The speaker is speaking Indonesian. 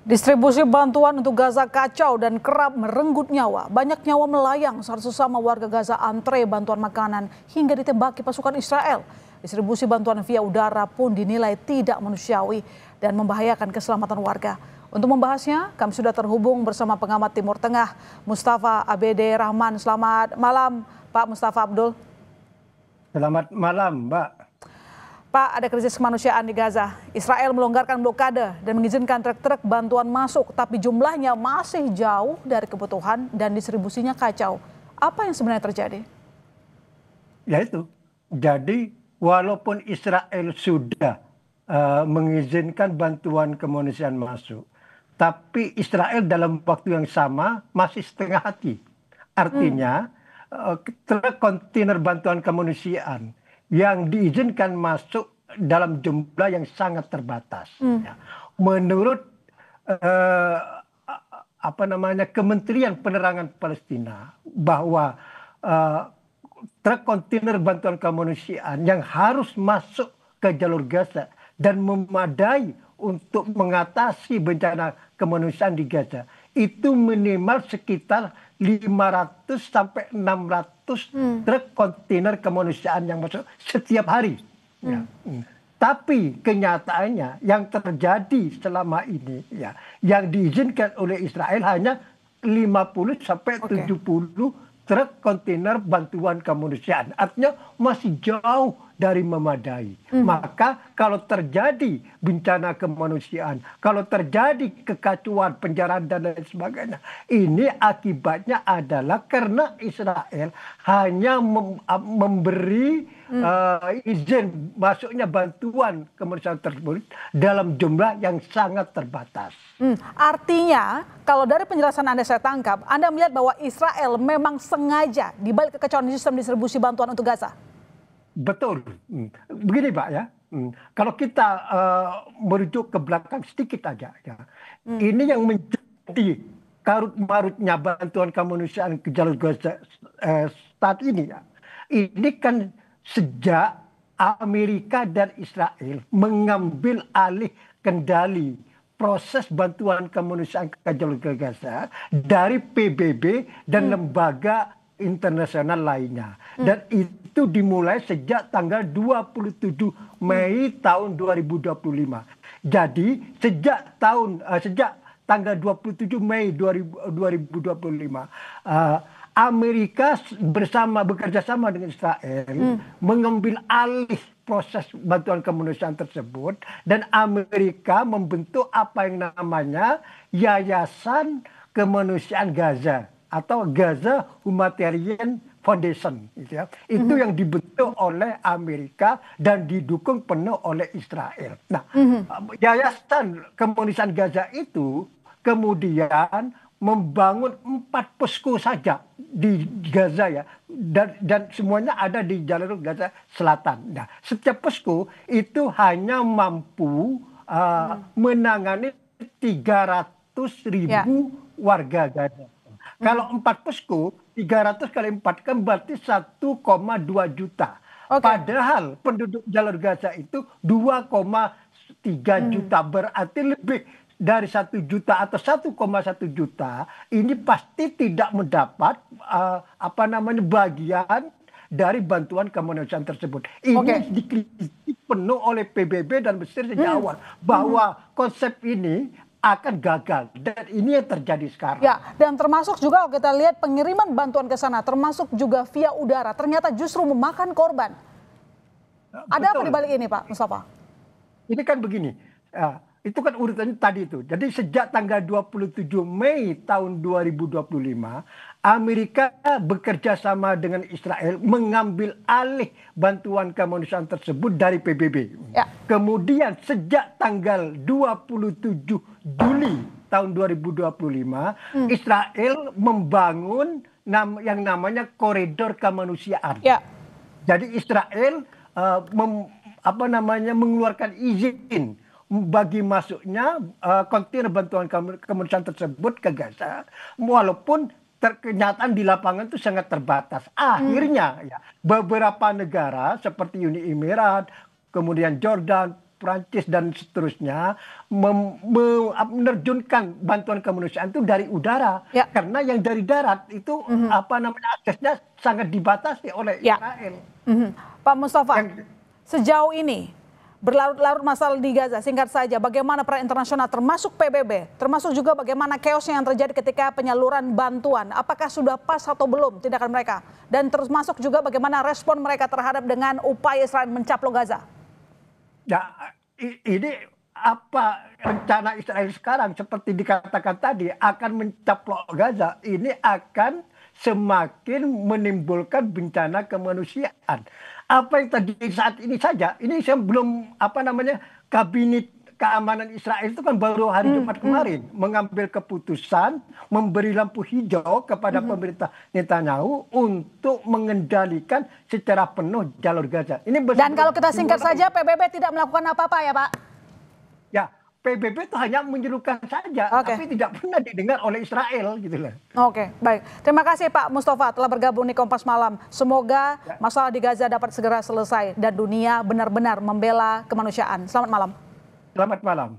Distribusi bantuan untuk Gaza kacau dan kerap merenggut nyawa. Banyak nyawa melayang saat sesama warga Gaza antre bantuan makanan hingga ditembaki pasukan Israel. Distribusi bantuan via udara pun dinilai tidak manusiawi dan membahayakan keselamatan warga. Untuk membahasnya, kami sudah terhubung bersama pengamat Timur Tengah, Mustafa ABD Rahman. Selamat malam, Pak Mustafa Abdul. Selamat malam, Mbak. Pak, ada krisis kemanusiaan di Gaza. Israel melonggarkan blokade dan mengizinkan truk-truk bantuan masuk, tapi jumlahnya masih jauh dari kebutuhan dan distribusinya kacau. Apa yang sebenarnya terjadi? Ya itu. Jadi walaupun Israel sudah mengizinkan bantuan kemanusiaan masuk, tapi Israel dalam waktu yang sama masih setengah hati. Artinya truk kontainer bantuan kemanusiaan yang diizinkan masuk dalam jumlah yang sangat terbatas. Ya. Menurut Kementerian Penerangan Palestina, bahwa truk kontainer bantuan kemanusiaan yang harus masuk ke jalur Gaza dan memadai untuk mengatasi bencana kemanusiaan di Gaza itu minimal sekitar 500 sampai 600 truk kontainer kemanusiaan yang masuk setiap hari. Ya. Tapi kenyataannya yang terjadi selama ini, ya, yang diizinkan oleh Israel hanya 50 sampai 70 truk kontainer bantuan kemanusiaan. Artinya masih jauh dari memadai. Maka kalau terjadi bencana kemanusiaan, kalau terjadi kekacauan, penjarahan dan lain sebagainya, ini akibatnya adalah karena Israel hanya memberi izin masuknya bantuan kemanusiaan tersebut dalam jumlah yang sangat terbatas. Artinya, kalau dari penjelasan Anda saya tangkap, Anda melihat bahwa Israel memang sengaja dibalik kekacauan sistem distribusi bantuan untuk Gaza. Betul. Begini Pak ya, kalau kita merujuk ke belakang sedikit aja, ya. Ini yang menjadi karut marutnya bantuan kemanusiaan ke jalur Gaza saat ini, ya. Ini kan sejak Amerika dan Israel mengambil alih kendali proses bantuan kemanusiaan ke jalur Gaza dari PBB dan lembaga internasional lainnya. Dan itu dimulai sejak tanggal 27 Mei tahun 2025. Jadi sejak tanggal 27 Mei 2025 Amerika bekerja sama dengan Israel mengambil alih proses bantuan kemanusiaan tersebut, dan Amerika membentuk apa yang namanya Yayasan Kemanusiaan Gaza atau Gaza Humanitarian Foundation, gitu ya. Itu yang dibentuk oleh Amerika dan didukung penuh oleh Israel. Nah, Yayasan Kemanusiaan Gaza itu kemudian membangun 4 posko saja di Gaza, ya, dan semuanya ada di jalur Gaza Selatan. Nah, setiap posko itu hanya mampu menangani 300.000 warga Gaza. Kalau 4 posko, 300 kali 4 kan berarti 1,2 juta. Padahal penduduk jalur Gaza itu 2,3 juta. Berarti lebih dari 1 juta atau 1,1 juta ini pasti tidak mendapat bagian dari bantuan kemanusiaan tersebut. Ini dikritik penuh oleh PBB dan Mesir sejak awal bahwa konsep ini akan gagal, dan ini yang terjadi sekarang. Ya, dan termasuk juga kita lihat pengiriman bantuan ke sana, termasuk juga via udara, ternyata justru memakan korban. Ada apa di balik ini, Pak Mustafa? Ini kan begini, itu kan urutannya tadi itu. Jadi sejak tanggal 27 Mei tahun 2025, Amerika bekerja sama dengan Israel mengambil alih bantuan kemanusiaan tersebut dari PBB. Ya. Kemudian sejak tanggal 27 Juli tahun 2025, Israel membangun yang namanya koridor kemanusiaan. Ya. Jadi Israel mengeluarkan izin bagi masuknya kontainer bantuan kemanusiaan tersebut ke Gaza, walaupun kenyataan di lapangan itu sangat terbatas. Akhirnya ya, beberapa negara seperti Uni Emirat, kemudian Jordan, Prancis dan seterusnya menerjunkan bantuan kemanusiaan itu dari udara, karena yang dari darat itu aksesnya sangat dibatasi oleh Israel. Pak Mustafa, sejauh ini berlarut-larut masalah di Gaza, singkat saja, bagaimana peran internasional termasuk PBB, termasuk juga bagaimana chaos yang terjadi ketika penyaluran bantuan, apakah sudah pas atau belum tindakan mereka, dan termasuk juga bagaimana respon mereka terhadap dengan upaya Israel mencaplok Gaza? Ya, ini apa rencana Israel sekarang seperti dikatakan tadi akan mencaplok Gaza, ini akan semakin menimbulkan bencana kemanusiaan. Apa yang terjadi saat ini saja, ini sebelum kabinet keamanan Israel itu kan baru hari Jumat kemarin mengambil keputusan memberi lampu hijau kepada pemerintah Netanyahu untuk mengendalikan secara penuh jalur Gaza. Dan kalau kita singkat saja, PBB tidak melakukan apa-apa ya Pak? Ya, PBB itu hanya menyerukan saja, tapi tidak pernah didengar oleh Israel gitu loh. Oke, baik. Terima kasih Pak Mustafa telah bergabung di Kompas Malam. Semoga masalah di Gaza dapat segera selesai dan dunia benar-benar membela kemanusiaan. Selamat malam. Selamat malam.